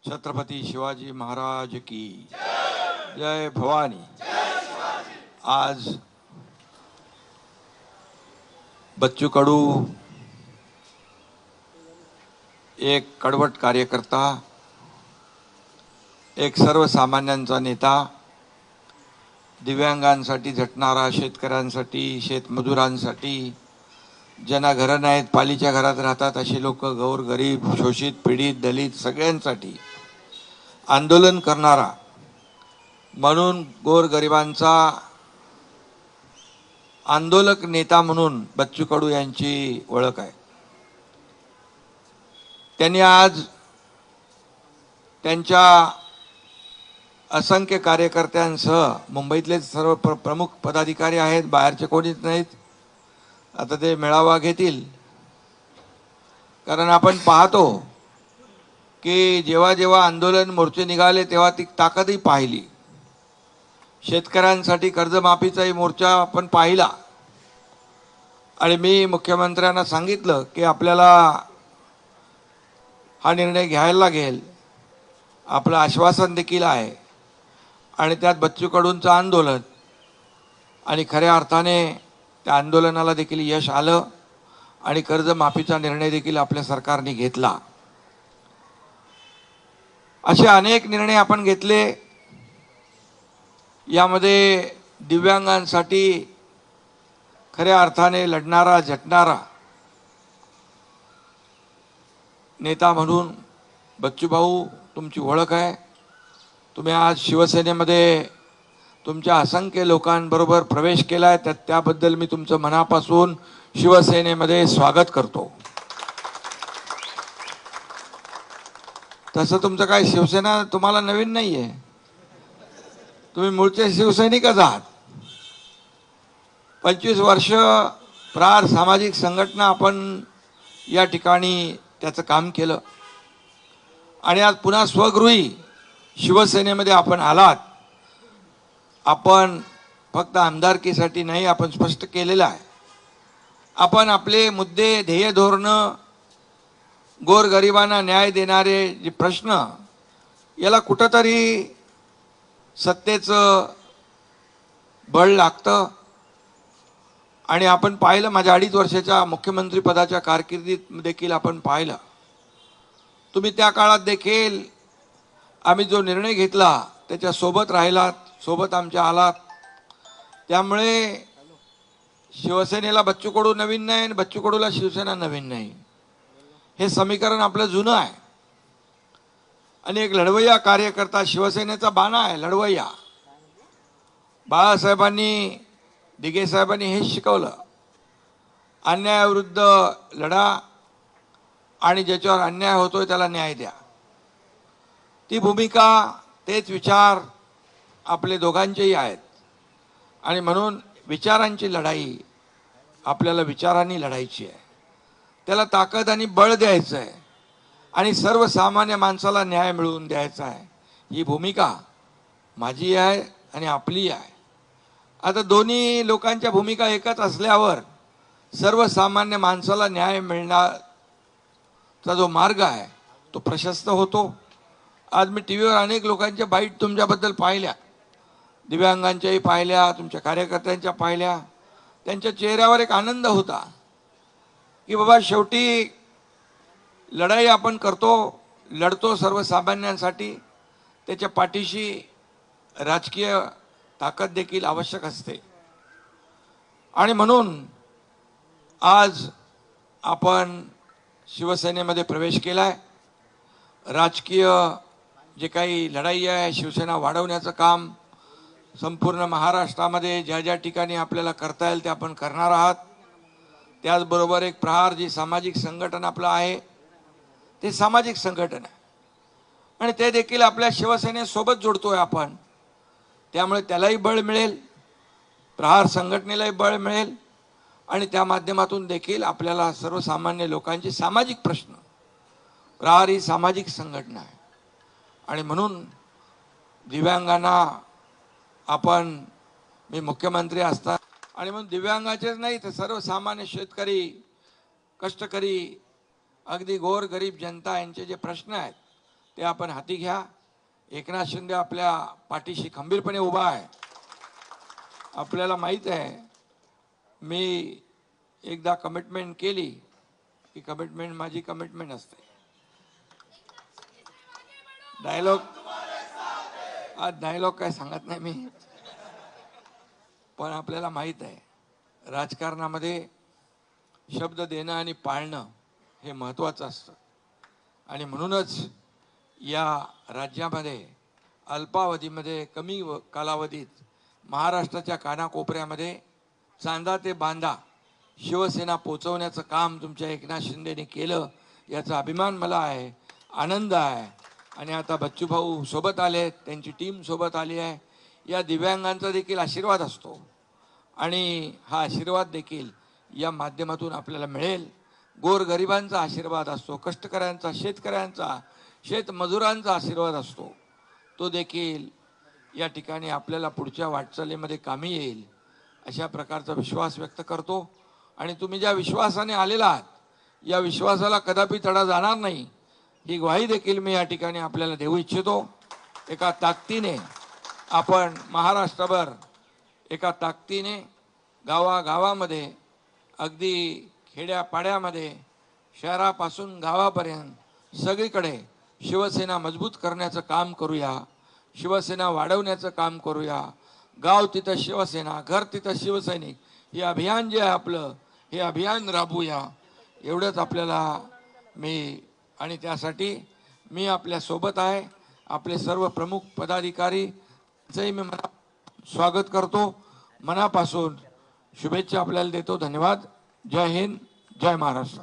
छत्रपती शिवाजी महाराज की जय भवानी। आज बच्चू कडू एक कडवट कार्यकर्ता, एक सर्वसामान्यांचा नेता, दिव्यांगांसाठी झटणारा, शेतकऱ्यांसाठी, शेतमजुरांसाठी, ज्यांना घरं नाहीत, पालीच्या घरात राहतात अशी लोक, गोरगरीब, शोषित, पीडित, दलित सगळ्यांसाठी आंदोलन करणारा, म्हणून गोरगरिबांचा आंदोलक नेता म्हणून बच्चू कडू यांची ओळख आहे। त्यांनी आज त्यांच्या असंख्य कार्यकर्त्यांसह, मुंबईतले सर्व प्रमुख पदाधिकारी आहेत, बाहेरचे कोणीच नाहीत, आता ते मेळावा घेतील। कारण आपण पाहतो की जेव्हा जेव्हा आंदोलन मोर्चे निघाले तेव्हा ती ताकदही पाहिली। शेतकऱ्यांसाठी कर्जमाफीचाही मोर्चा आपण पाहिला आणि मी मुख्यमंत्र्यांना सांगितलं की आपल्याला हा निर्णय घ्यायला लागेल, आपलं आश्वासन देखील आहे आणि त्यात बच्चू कडूंचं आंदोलन आणि खऱ्या अर्थाने त्या आंदोलनाला देखील यश आलं आणि कर्जमाफीचा निर्णय देखील आपल्या सरकारने घेतला। असे अनेक निर्णय आपण घेतले। यामध्ये दिव्यांगांसाठी खऱ्या अर्थाने लढणारा, झटणारा नेता म्हणून बच्चू भाऊ तुमची ओळख आहे। तुम्ही आज शिवसेनेमध्ये तुमच्या असंख्य लोकांबरोबर प्रवेश केलाय, त्याबद्दल मी तुमचं मनापासून शिवसेनेमध्ये स्वागत करतो। तसं तुमचं काय शिवसेना तुम्हाला नवीन नाहीये, तुम्ही मूळचे शिवसैनिकच आहात। 25 वर्ष प्रहार सामाजिक संघटना आपण या ठिकाणी त्याचं काम केलं आणि आज पुन्हा स्वगृही शिवसेनेमध्ये आपण आलात। आपण फक्त आमदारकीसाठी नाही, आपण स्पष्ट केलेलं आहे, आपण आपले मुद्दे, ध्येय, धोरणं, गोरगरिबांना न्याय देणारे जे प्रश्न, याला कुठंतरी सत्तेचं बळ लागतं। आणि आपण पाहिलं, माझ्या 2.5 वर्षाच्या मुख्यमंत्री पदाच्या कारकिर्दीत देखील आपण पाहिलं, तुम्ही त्या काळात देखील आम्ही जो निर्णय घेतला त्याच्या सोबत राहिलात, सोबत आमच्या आलात। त्यामुळे शिवसेनेला बच्चू कडू नवीन नाही आणि बच्चू कडूला शिवसेना नवीन नाही, हे समीकरण आपलं जुनं आहे। आणि एक लढवय्या कार्यकर्ता, शिवसेनेचा बाणा आहे लढवय्या। बाळासाहेबांनी, दिघे साहेबांनी हेच शिकवलं, अन्यायाविरुद्ध लढा आणि ज्याच्यावर अन्याय होतोय त्याला न्याय द्या। ती भूमिका, तेच विचार आपले दोघांचेही आहेत आणि म्हणून विचारांची लढाई आपल्याला विचारांनी लढायची आहे, त्याला ताकद आणि बळ द्यायचं आहे आणि सर्वसामान्य माणसाला न्याय मिळवून द्यायचा आहे। ही भूमिका माझी आहे आणि आपली आहे। आता दोन्ही लोकांच्या भूमिका एकच असल्यावर सर्वसामान्य माणसाला न्याय मिळण्याचा जो मार्ग आहे तो प्रशस्त होतो। आज मी टीव्हीवर अनेक लोकांच्या बाईट तुमच्याबद्दल पाहिल्या, दिव्यांगांच्याही पाहिल्या, तुमच्या कार्यकर्त्यांच्या पाहिल्या। त्यांच्या चेहऱ्यावर एक आनंद होता की बाबा शेवटी लढाई आपण करतो, लढतो सर्वसामान्यांसाठी, त्याच्या पाठीशी राजकीय ताकद देखील आवश्यक असते। आणि म्हणून आज आपण शिवसेनेमध्ये प्रवेश केलाय। राजकीय जे काही लढाई आहे, शिवसेना वाढवण्याचं काम संपूर्ण महाराष्ट्रामध्ये ज्या ज्या ठिकाणी आपल्याला करता येईल ते आपण करणार आहात। त्याचबरोबर एक प्रहार जी सामाजिक संघटन आपलं आहे ते सामाजिक संघटन आहे आणि ते देखील आपल्या शिवसेनेसोबत जोडतोय आपण, त्यामुळे त्यालाही बळ मिळेल, प्रहार संघटनेलाही बळ मिळेल आणि त्या माध्यमातून देखील आपल्याला सर्वसामान्य लोकांचे सामाजिक प्रश्न, प्रहार ही सामाजिक संघटना आहे आणि म्हणून दिव्यांगांना आपण, मी मुख्यमंत्री असता आणि म्हणून दिव्यांगाचेच नाही तर सर्वसामान्य शेतकरी, कष्टकरी, अगदी गोरगरीब जनता यांचे जे प्रश्न आहेत ते आपण हाती घ्या. एकनाथ शिंदे आपल्या पाठीशी खंबीरपणे उभा आहे. आपल्याला माहीत आहे, मी एकदा कमिटमेंट केली की कमिटमेंट माझी कमिटमेंट असते. आज डायलॉग काय सांगत नाही मी, पण आपल्याला माहीत आहे राजकारणामध्ये शब्द देणं आणि पाळणं हे महत्त्वाचं असतं. आणि म्हणूनच या राज्यामध्ये अल्पावधीमध्ये कमी कालावधीत महाराष्ट्राच्या कानाकोपऱ्यामध्ये चांदा ते बांदा शिवसेना पोचवण्याचं काम तुमच्या एकनाथ शिंदेने केलं, याचा अभिमान मला आहे, आनंद आहे. आणि आता बच्चूभाऊ सोबत आले, त्यांची टीम सोबत आली आहे. या दिव्यांगांचा देखील आशीर्वाद असतो आणि हा आशीर्वाद देखील या माध्यमातून आपल्याला मिळेल. गोरगरिबांचा आशीर्वाद असतो, कष्टकऱ्यांचा, शेतकऱ्यांचा, शेतमजुरांचा आशीर्वाद असतो. तो देखील या ठिकाणी आपल्याला पुढच्या वाटचालीमध्ये कामी येईल अशा प्रकारचा विश्वास व्यक्त करतो. आणि तुम्ही ज्या विश्वासाने आलेला आहात, या विश्वासाला कदापि तडा जाणार नाही, ही ग्वाही देखील मी या ठिकाणी आपल्याला देऊ इच्छितो. एका ताकदीने आपण महाराष्ट्रभर, एका ताकदीने गावागावामध्ये, अगदी खेड्यापाड्यामध्ये, शहरापासून गावापर्यंत सगळीकडे शिवसेना मजबूत करण्याचं काम करूया, शिवसेना वाढवण्याचं काम करूया. गाव तिथं शिवसेना, घर तिथं शिवसैनिक, हे अभियान जे आहे आपलं, हे अभियान राबवूया. एवढंच आपल्याला मी, आणि त्यासाठी मी आपल्या सोबत आहे. आपले सर्व प्रमुख पदाधिकारीचंही मी स्वागत करतो, मनापासून शुभेच्छा आपल्याला देतो. धन्यवाद. जय हिंद, जय महाराष्ट्र.